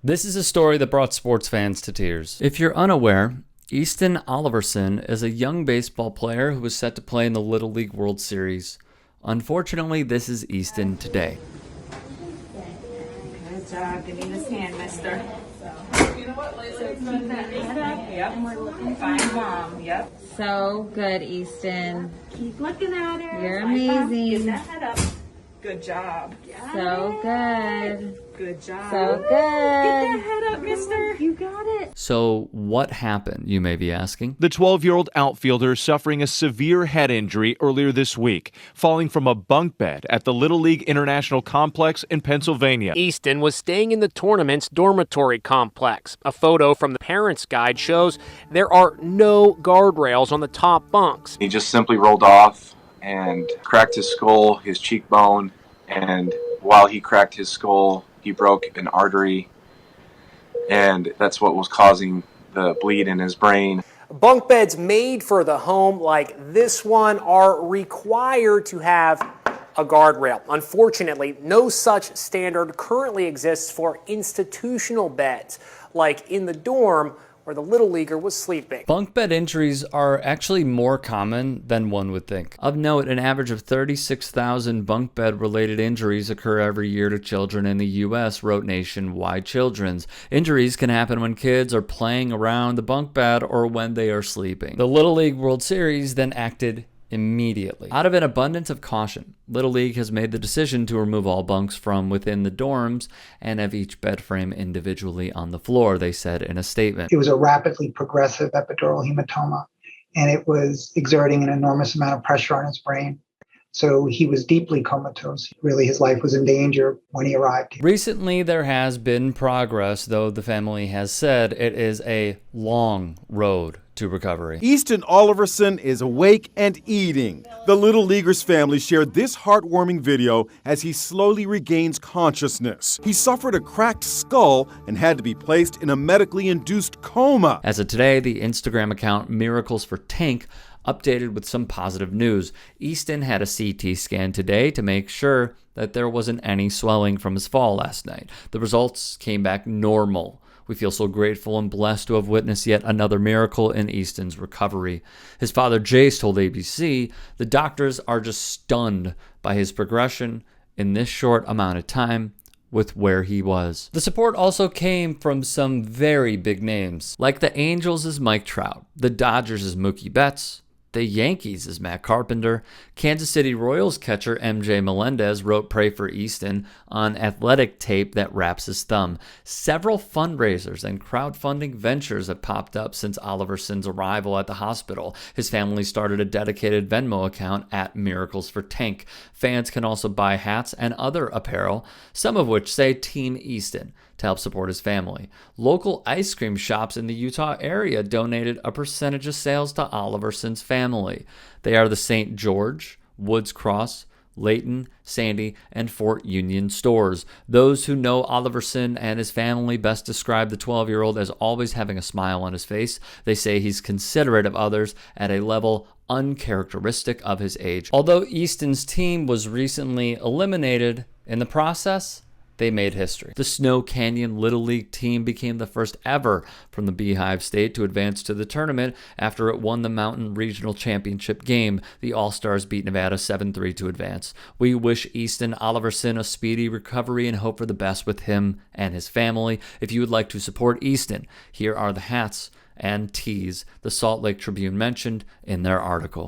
This is a story that brought sports fans to tears. If you're unaware, Easton Oliverson is a young baseball player who was set to play in the Little League World Series. Unfortunately, this is Easton today. Good job. Give me this hand, mister. You know what, lately it's been that head up. Yep. And we're looking fine, mom. Yep. So good, Easton. Keep looking at her. You're Get amazing. that head up. Good job. So good. Good job. So Get that good. head up, mister. You got it. So, what happened, you may be asking? The 12-year-old outfielder suffering a severe head injury earlier this week, falling from a bunk bed at the Little League International Complex in Pennsylvania. Easton was staying in the tournament's dormitory complex. A photo from the parents' guide shows there are no guardrails on the top bunks. He just simply rolled off and cracked his skull, his cheekbone, and while he cracked his skull, he broke an artery, and that's what was causing the bleed in his brain. Bunk beds made for the home like this one are required to have a guardrail. Unfortunately, no such standard currently exists for institutional beds, like in the dorm where the Little Leaguer was sleeping. Bunk bed injuries are actually more common than one would think. Of note, an average of 36,000 bunk bed related injuries occur every year to children in the U.S., wrote Nationwide Children's. Injuries can happen when kids are playing around the bunk bed or when they are sleeping. The Little League World Series then acted immediately. Out of an abundance of caution, Little League has made the decision to remove all bunks from within the dorms and have each bed frame individually on the floor, they said in a statement. It was a rapidly progressive epidural hematoma, and it was exerting an enormous amount of pressure on his brain. So he was deeply comatose. Really, his life was in danger when he arrived here. Recently, there has been progress, though the family has said it is a long road to recovery. Easton Oliverson is awake and eating. The Little Leaguer's family shared this heartwarming video as he slowly regains consciousness. He suffered a cracked skull and had to be placed in a medically induced coma. As of today, the Instagram account Miracles for Tank updated with some positive news. Easton had a CT scan today to make sure that there wasn't any swelling from his fall last night. The results came back normal. We feel so grateful and blessed to have witnessed yet another miracle in Easton's recovery. His father, Jace, told ABC, the doctors are just stunned by his progression in this short amount of time with where he was. The support also came from some very big names, like the Angels' Mike Trout, the Dodgers' Mookie Betts, the Yankees' Matt Carpenter. Kansas City Royals catcher MJ Melendez wrote "Pray for Easton" on athletic tape that wraps his thumb. Several fundraisers and crowdfunding ventures have popped up since Oliverson's arrival at the hospital. His family started a dedicated Venmo account at Miracles for Tank. Fans can also buy hats and other apparel, some of which say Team Easton, to help support his family. Local ice cream shops in the Utah area donated a percentage of sales to Oliverson's family. They are the St. George, Woods Cross, Layton, Sandy, and Fort Union stores. Those who know Oliverson and his family best describe the 12-year-old as always having a smile on his face. They say he's considerate of others at a level uncharacteristic of his age. Although Easton's team was recently eliminated, in the process, they made history. The Snow Canyon Little League team became the first ever from the Beehive State to advance to the tournament after it won the Mountain Regional Championship game. The All-Stars beat Nevada 7-3 to advance. We wish Easton Oliverson a speedy recovery and hope for the best with him and his family. If you would like to support Easton, here are the hats and tees the Salt Lake Tribune mentioned in their article.